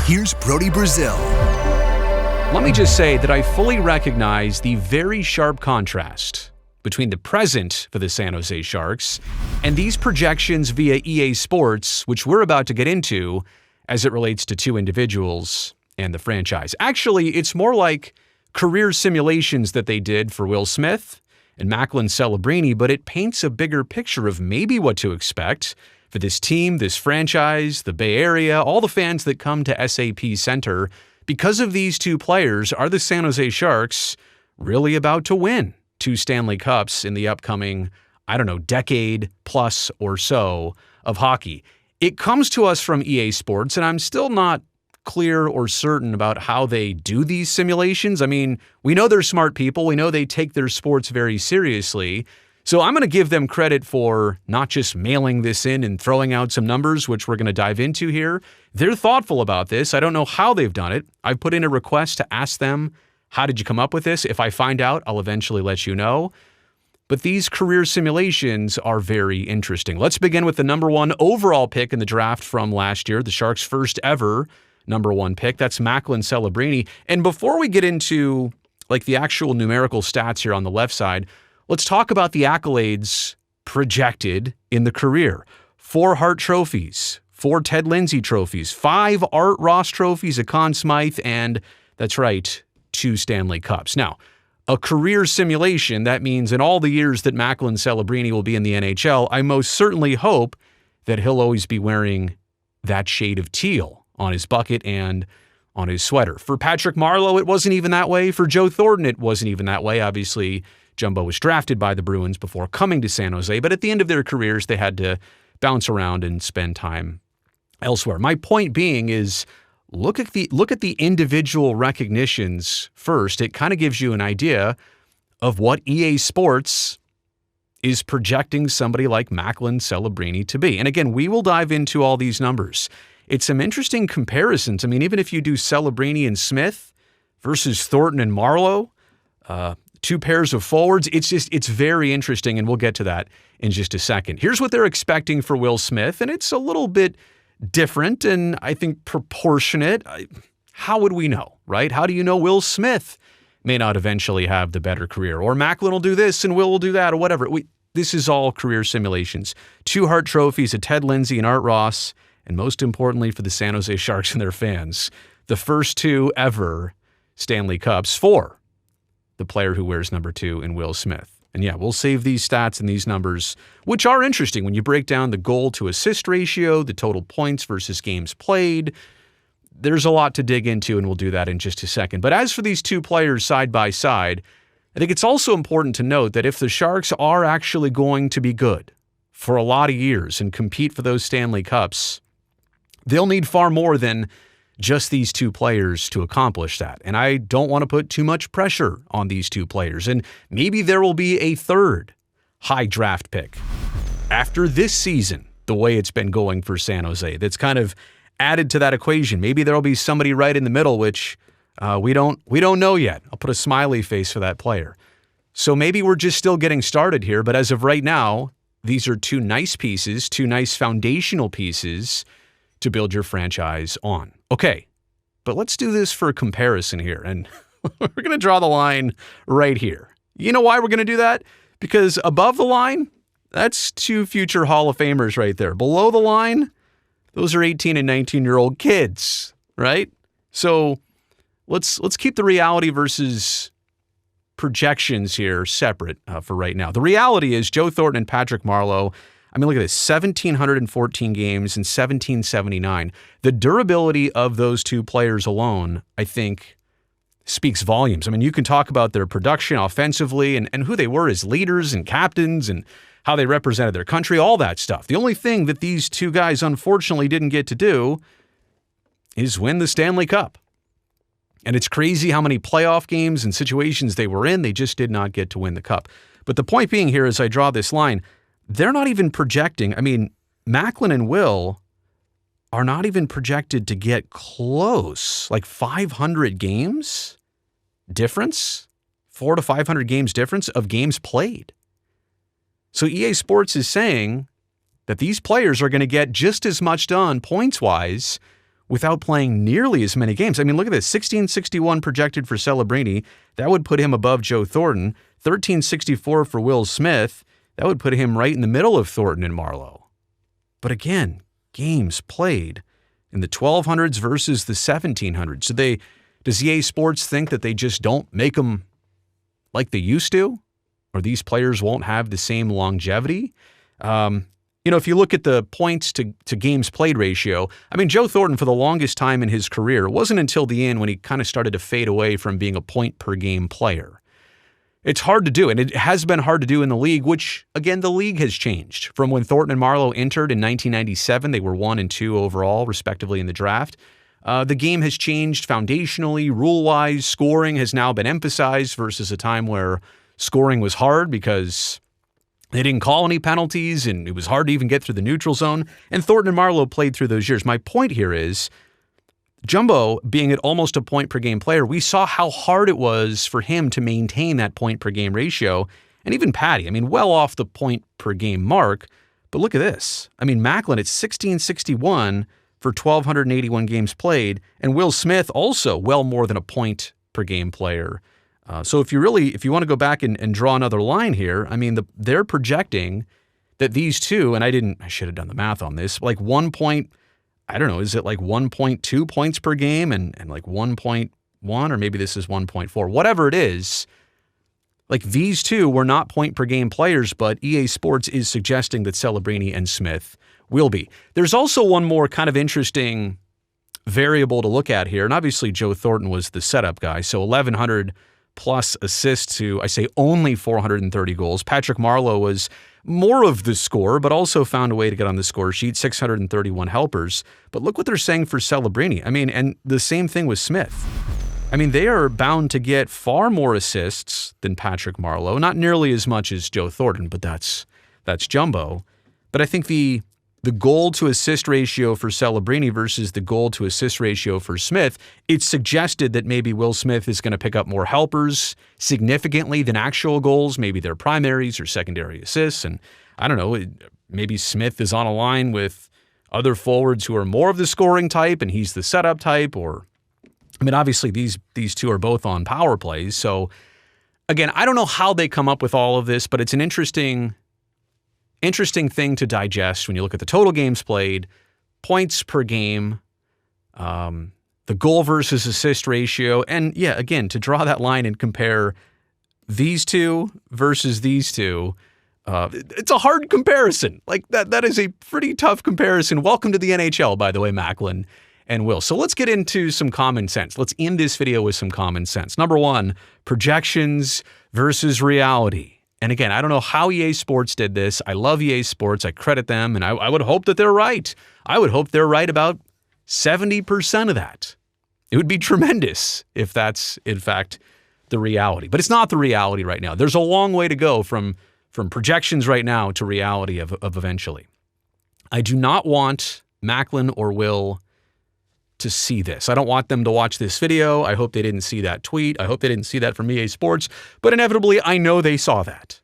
here's Brody Brazil. Let me just say that I fully recognize the very sharp contrast between the present for the San Jose Sharks and these projections via EA Sports, which we're about to get into as it relates to two individuals and the franchise. Actually, it's more like career simulations that they did for Will Smith and Macklin Celebrini, but it paints a bigger picture of maybe what to expect for this team, this franchise, the Bay Area, all the fans that come to SAP Center. Because of these two players, are the San Jose Sharks really about to win 2 Stanley Cups in the upcoming, decade plus or so of hockey? It comes to us from EA Sports, and I'm still not clear or certain about how they do these simulations. I mean, we know they're smart people. We know they take their sports very seriously. So I'm going to give them credit for not just mailing this in and throwing out some numbers, which we're going to dive into here. They're thoughtful about this. I don't know how they've done it. I've put in a request to ask them, how did you come up with this? If I find out, I'll eventually let you know. But these career simulations are very interesting. Let's begin with the number 1 overall pick in the draft from last year, the Sharks' first ever number 1 pick. That's Macklin Celebrini. And before we get into the actual numerical stats here on the left side, let's talk about the accolades projected in the career. 4 Hart trophies, 4 Ted Lindsay trophies, 5 Art Ross trophies, a Conn Smythe, and that's right, 2 Stanley Cups. Now, a career simulation, that means in all the years that Macklin Celebrini will be in the NHL, I most certainly hope that he'll always be wearing that shade of teal on his bucket and on his sweater. For Patrick Marleau, it wasn't even that way. For Joe Thornton, it wasn't even that way. Obviously, Jumbo was drafted by the Bruins before coming to San Jose, but at the end of their careers, they had to bounce around and spend time elsewhere. My point being is, look at the individual recognitions first. It kind of gives you an idea of what EA Sports is projecting somebody like Macklin Celebrini to be. And again, we will dive into all these numbers. It's some interesting comparisons. I mean, even if you do Celebrini and Smith versus Thornton and Marleau, 2 pairs of forwards, it's very interesting, and we'll get to that in just a second. Here's what they're expecting for Will Smith, and it's a little bit different and I think proportionate. How would we know, right? How do you know Will Smith may not eventually have the better career, or Macklin will do this and Will do that, or whatever? This is all career simulations. 2 Hart trophies, a Ted Lindsay and Art Ross, and most importantly for the San Jose Sharks and their fans, the first 2 ever Stanley Cups for the player who wears number 2 in Will Smith. And yeah, we'll save these stats and these numbers, which are interesting when you break down the goal to assist ratio, the total points versus games played. There's a lot to dig into, and we'll do that in just a second. But as for these 2 players side by side, I think it's also important to note that if the Sharks are actually going to be good for a lot of years and compete for those Stanley Cups, they'll need far more than just these 2 players to accomplish that. And I don't want to put too much pressure on these 2 players. And maybe there will be a 3rd high draft pick after this season, the way it's been going for San Jose, that's kind of added to that equation. Maybe there'll be somebody right in the middle, which we don't know yet. I'll put a smiley face for that player. So maybe we're just still getting started here. But as of right now, these are 2 nice pieces, 2 nice foundational pieces to build your franchise on. Okay, but let's do this for a comparison here, and we're going to draw the line right here. You know why we're going to do that? Because above the line, that's 2 future Hall of Famers right there. Below the line, those are 18 and 19-year-old kids, right? So let's keep the reality versus projections here separate for right now. The reality is Joe Thornton and Patrick Marleau, I mean, look at this, 1,714 games in 1,779. The durability of those 2 players alone, I think, speaks volumes. I mean, you can talk about their production offensively and who they were as leaders and captains and how they represented their country, all that stuff. The only thing that these 2 guys unfortunately didn't get to do is win the Stanley Cup. And it's crazy how many playoff games and situations they were in, they just did not get to win the Cup. But the point being here, as I draw this line, they're not even projecting. I mean, Macklin and Will are not even projected to get close, like 500 games difference, 400 to 500 games difference of games played. So EA Sports is saying that these players are going to get just as much done points-wise without playing nearly as many games. I mean, look at this, 1661 projected for Celebrini. That would put him above Joe Thornton. 1364 for Will Smith. That would put him right in the middle of Thornton and Marleau. But again, games played in the 1200s versus the 1700s. So does EA Sports think that they just don't make them like they used to? Or these players won't have the same longevity? If you look at the points to games played ratio, I mean, Joe Thornton, for the longest time in his career, it wasn't until the end when he kind of started to fade away from being a point-per-game player. It's hard to do, and it has been hard to do in the league, which, again, the league has changed. From when Thornton and Marleau entered in 1997, they were 1 and 2 overall, respectively, in the draft. The game has changed foundationally, rule-wise. Scoring has now been emphasized versus a time where scoring was hard because they didn't call any penalties, and it was hard to even get through the neutral zone. And Thornton and Marleau played through those years. My point here is, Jumbo, being at almost a point-per-game player, we saw how hard it was for him to maintain that point-per-game ratio. And even Patty, I mean, well off the point-per-game mark. But look at this. I mean, Macklin at 1661 for 1,281 games played, and Will Smith also well more than a point-per-game player. So if you want to go back and draw another line here, I mean, they're projecting that these two, and I should have done the math on this, like 1.2 points per game and like 1.1, or maybe this is 1.4, whatever it is, like these two were not point per game players, but EA Sports is suggesting that Celebrini and Smith will be. There's also one more kind of interesting variable to look at here, and obviously Joe Thornton was the setup guy, so 1,100 plus assists to, I say, only 430 goals. Patrick Marleau was more of the score, but also found a way to get on the score sheet, 631 helpers. But look what they're saying for Celebrini. I mean, and the same thing with Smith. I mean, they are bound to get far more assists than Patrick Marleau, not nearly as much as Joe Thornton, but that's Jumbo. But I think the goal-to-assist ratio for Celebrini versus the goal-to-assist ratio for Smith, it's suggested that maybe Will Smith is going to pick up more helpers significantly than actual goals. Maybe they're primaries or secondary assists. And I don't know, maybe Smith is on a line with other forwards who are more of the scoring type and he's the setup type. Or, I mean, obviously these two are both on power plays. So, again, I don't know how they come up with all of this, but it's an interesting thing to digest when you look at the total games played, points per game, the goal versus assist ratio, and yeah, again, to draw that line and compare these two versus these two, it's a hard comparison. Like that is a pretty tough comparison. Welcome to the NHL, by the way, Macklin and Will. So let's get into some common sense. Let's end this video with some common sense. Number one, projections versus reality. And again, I don't know how EA Sports did this. I love EA Sports. I credit them, and I would hope that they're right. I would hope they're right about 70% of that. It would be tremendous if that's, in fact, the reality. But it's not the reality right now. There's a long way to go from projections right now to reality of eventually. I do not want Macklin or Will to see this. I don't want them to watch this video. I hope they didn't see that tweet. I hope they didn't see that from EA Sports. But inevitably, I know they saw that.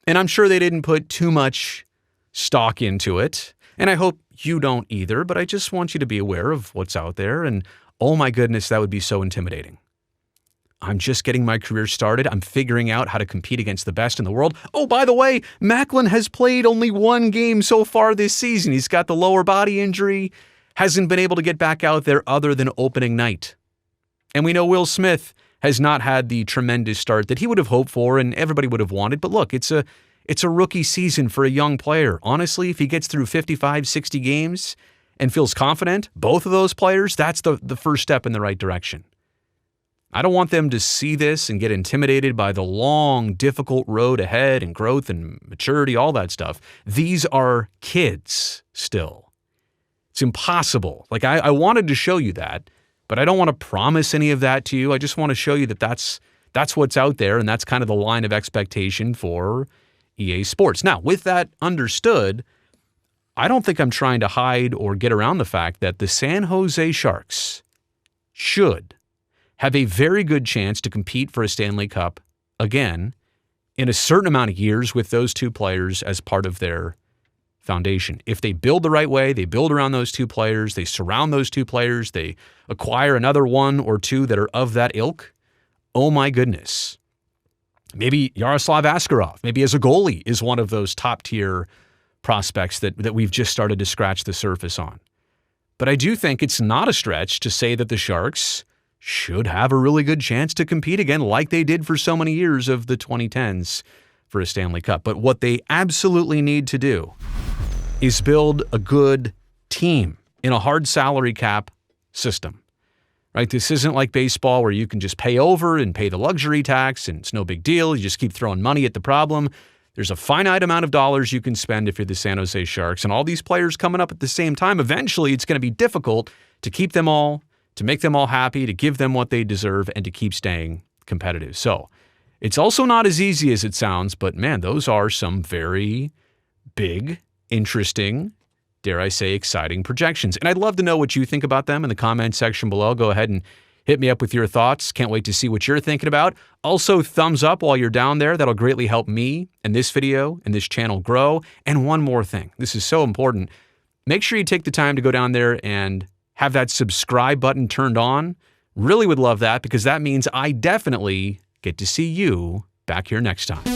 And I'm sure they didn't put too much stock into it. And I hope you don't either. But I just want you to be aware of what's out there. And oh my goodness, that would be so intimidating. I'm just getting my career started. I'm figuring out how to compete against the best in the world. Oh, by the way, Macklin has played only one game so far this season. He's got the lower body injury. Hasn't been able to get back out there other than opening night. And we know Will Smith has not had the tremendous start that he would have hoped for and everybody would have wanted. But look, it's a rookie season for a young player. Honestly, if he gets through 55, 60 games and feels confident, both of those players, that's the first step in the right direction. I don't want them to see this and get intimidated by the long, difficult road ahead and growth and maturity, all that stuff. These are kids still. It's impossible. Like, I wanted to show you that, but I don't want to promise any of that to you. I just want to show you that that's what's out there, and that's kind of the line of expectation for EA Sports. Now, with that understood, I don't think I'm trying to hide or get around the fact that the San Jose Sharks should have a very good chance to compete for a Stanley Cup again in a certain amount of years with those two players as part of their foundation. If they build the right way, they build around those two players, they surround those two players, they acquire another one or two that are of that ilk, oh my goodness. Maybe Yaroslav Askarov, maybe as a goalie, is one of those top-tier prospects that we've just started to scratch the surface on. But I do think it's not a stretch to say that the Sharks should have a really good chance to compete again like they did for so many years of the 2010s for a Stanley Cup. But what they absolutely need to do is build a good team in a hard salary cap system. Right? This isn't like baseball where you can just pay over and pay the luxury tax and it's no big deal. You just keep throwing money at the problem. There's a finite amount of dollars you can spend if you're the San Jose Sharks, and all these players coming up at the same time. Eventually, it's going to be difficult to keep them all, to make them all happy, to give them what they deserve, and to keep staying competitive. So it's also not as easy as it sounds, but man, those are some very big, interesting, dare I say, exciting projections. And I'd love to know what you think about them in the comment section below. Go ahead and hit me up with your thoughts. Can't wait to see what you're thinking about. Also, thumbs up while you're down there. That'll greatly help me and this video and this channel grow. And one more thing. This is so important. Make sure you take the time to go down there and have that subscribe button turned on. Really would love that because that means I definitely get to see you back here next time.